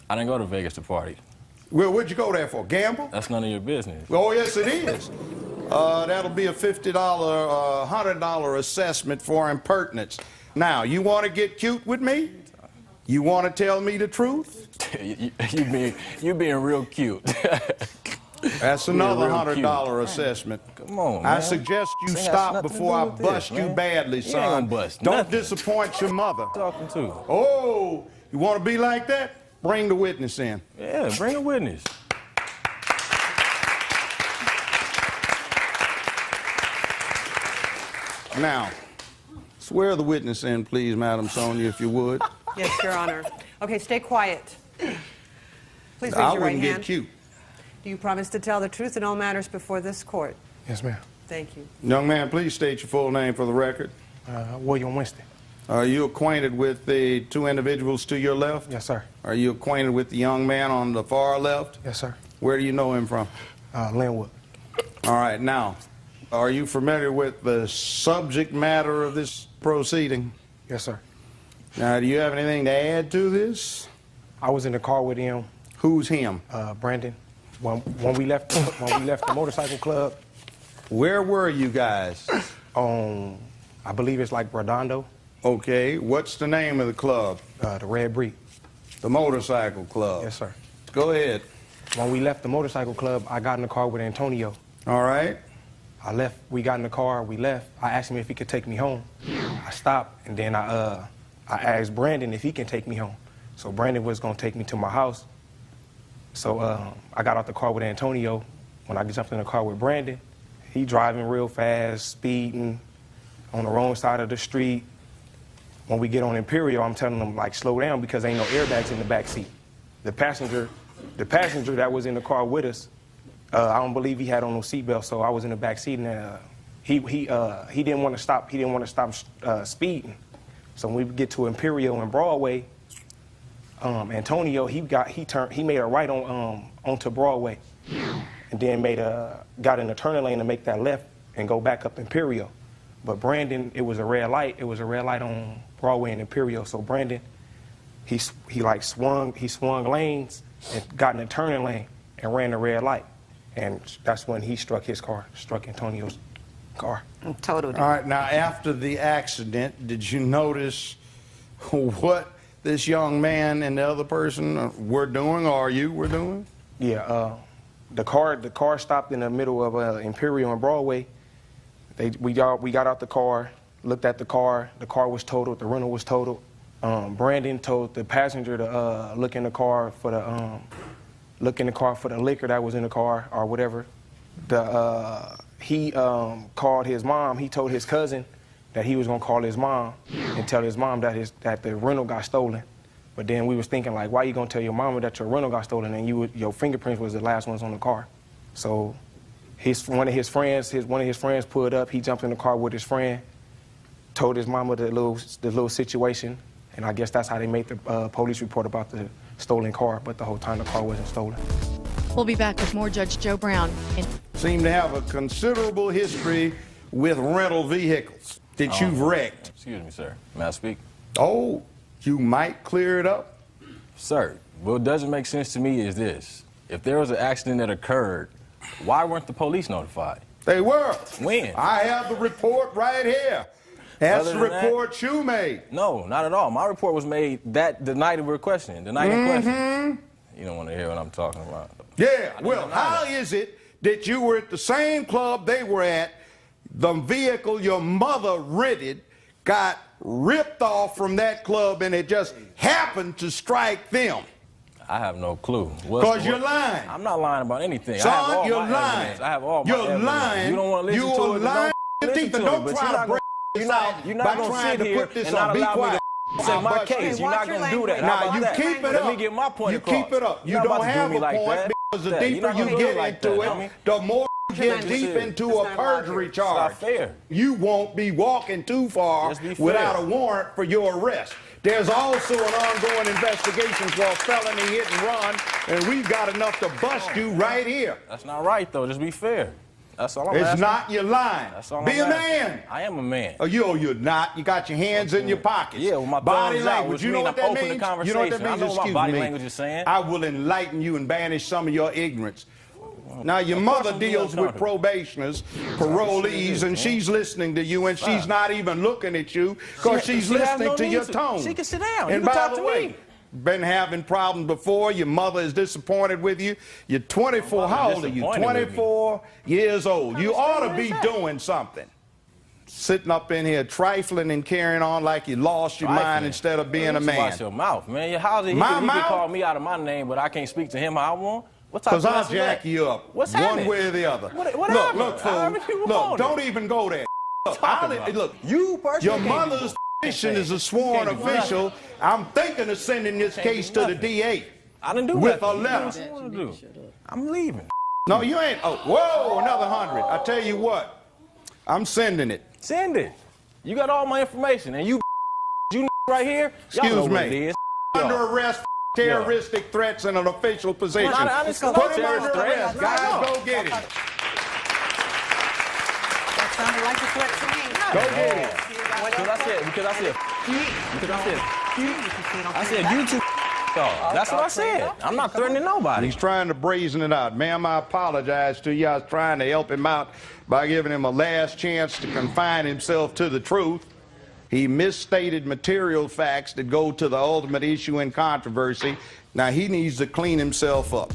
I didn't go to Vegas to party. Well, what'd you go there for? Gamble? That's none of your business. Oh, yes, it is. That'll be a $50, $100 assessment for impertinence. Now, you want to get cute with me? You want to tell me the truth? you being real cute. That's another $100 assessment. Come on, man. I suggest you stop before I bust you badly, son. You ain't gonna bust Don't nothing. disappoint your mother. Talking to. Oh, you want to be like that? Bring the witness in. Yeah, bring a witness. Now, swear the witness in, please, Madam Sonia, if you would. Yes, Your Honor. Okay, stay quiet. Please raise I your right wouldn't hand. get cute. Do you promise to tell the truth in all matters before this court? Yes, ma'am. Thank you. Young man, please state your full name for the record. William Winston. Are you acquainted with the two individuals to your left? Yes, sir. Are you acquainted with the young man on the far left? Yes, sir. Where do you know him from? Linwood. All right, now, are you familiar with the subject matter of this proceeding? Yes, sir. Now, do you have anything to add to this? I was in the car with him. Who's him? Brandon. When we left the motorcycle club. Where were you guys? I believe it's like Redondo. Okay, what's the name of the club? The Red Brick. The motorcycle club. Yes, sir. Go ahead. When we left the motorcycle club, I got in the car with Antonio. All right. I left. We got in the car. We left. I asked him if he could take me home. I stopped, and then I asked Brandon if he can take me home. So Brandon was gonna take me to my house. So I got out the car with Antonio. When I jumped in the car with Brandon, he driving real fast, speeding on the wrong side of the street. When we get on Imperial, I'm telling him, like, slow down because ain't no airbags in the back seat. The passenger that was in the car with us, I don't believe he had on no seatbelt, so I was in the back seat, and he didn't want to stop. He didn't want to stop speeding. So when we get to Imperial and Broadway, Antonio he made a right on onto Broadway, and then got in the turning lane to make that left and go back up Imperial. But Brandon, it was a red light. It was a red light on Broadway and Imperial. So Brandon, he swung lanes and got in the turning lane and ran the red light. And that's when he struck Antonio's car. Totally. All right, now after the accident, did you notice what this young man and the other person were doing, or you were doing? Yeah, the car stopped in the middle of Imperial and Broadway. We got out the car, looked at the car was totaled, the rental was totaled. Brandon told the passenger to look in the car for the liquor that was in the car or whatever. He called his mom. He told his cousin that he was gonna call his mom and tell his mom that the rental got stolen. But then we was thinking, like, why you gonna tell your mama that your rental got stolen and your fingerprints was the last ones on the car? So one of his friends pulled up. He jumped in the car with his friend, told his mama the little situation, and I guess that's how they made the police report about the stolen car. But the whole time the car wasn't stolen. We'll be back with more Judge Joe Brown. Seem to have a considerable history with rental vehicles that you've wrecked. Excuse me, sir. May I speak? Oh, you might clear it up? Sir, what doesn't make sense to me is this. If there was an accident that occurred, why weren't the police notified? They were. When? I have the report right here. That's the report you made. No, not at all. My report was made the night we were questioning, the night in question. You don't want to hear what I'm talking about. Yeah, well, how is it that you were at the same club they were at, the vehicle your mother rented got ripped off from that club, and it just happened to strike them? I have no clue. Because you're lying. I'm not lying about anything. Son, I have all you're my lying. evidence. I have all my you're evidence. lying. You don't want to listen to it. You're lying. Don't try to break this out You're by not going to trying sit to here put this and on. not Be allow me quiet. to say my case. You're not going to do that. Now, you keep it up. Let me get my point across. You keep it up. You don't have a point because the deeper you get into it, the more you get deep into a perjury charge. It's not fair. You won't be walking too far without a warrant for your arrest. There's also an ongoing investigation for a felony hit and run, and we've got enough to bust you right here. That's not right, though. Just be fair. That's all I'm It's asking. not your line. That's all Be I'm a asking. man. I am a man. Oh, you're not. You got your hands in your pockets. Yeah, well, my body thumbs out, language. which You know mean what I'm that open to means? You know what that conversation. I means? know what my Excuse body me. language is saying. I will enlighten you and banish some of your ignorance. Now, your Of course mother I'm deals doing with something. probationers, parolees, and she's listening to you, and she's not even looking at you because she's she has listening no to need your to. tone. She can sit down. And You can by talk the to way, me. been having problems before. Your mother is disappointed with you. You're 24. How old are you? disappointed with me. 24 years old. You ought to What be is that? doing something. Sitting up in here trifling and carrying on like you lost your mind Trifling. instead of being a You man. Watch your mouth, man. How's it? He My can mouth? call me out of my name, but I can't speak to him how I want. What type Because of I'll mess is jack that? you up What's one happening? way or the other. What look, happened? look, However fool. you Look, want it. don't even go there. Look, Talking about? look, You personally your can't mother's do position it. is a sworn Can't do official. I'm thinking of sending this Can't do case to the nothing. DA I didn't do with nothing. a You do letter. what you want to do. I'm leaving. No, you ain't. Oh, whoa, another 100. I tell you what, I'm sending it. Send it. You got all my information, and you right here. Y'all know Excuse what it me. is. Under arrest, terroristic threats in an official position. Well, I didn't Put him terrorist under threat. arrest. No. Guys, go get him. That sounded like a threat to me. Go get him. I said you two y'all. That's what I said. I'm not threatening nobody. He's trying to brazen it out. Ma'am, I apologize to you. I was trying to help him out by giving him a last chance to confine himself to the truth. He misstated material facts that go to the ultimate issue in controversy. Now he needs to clean himself up.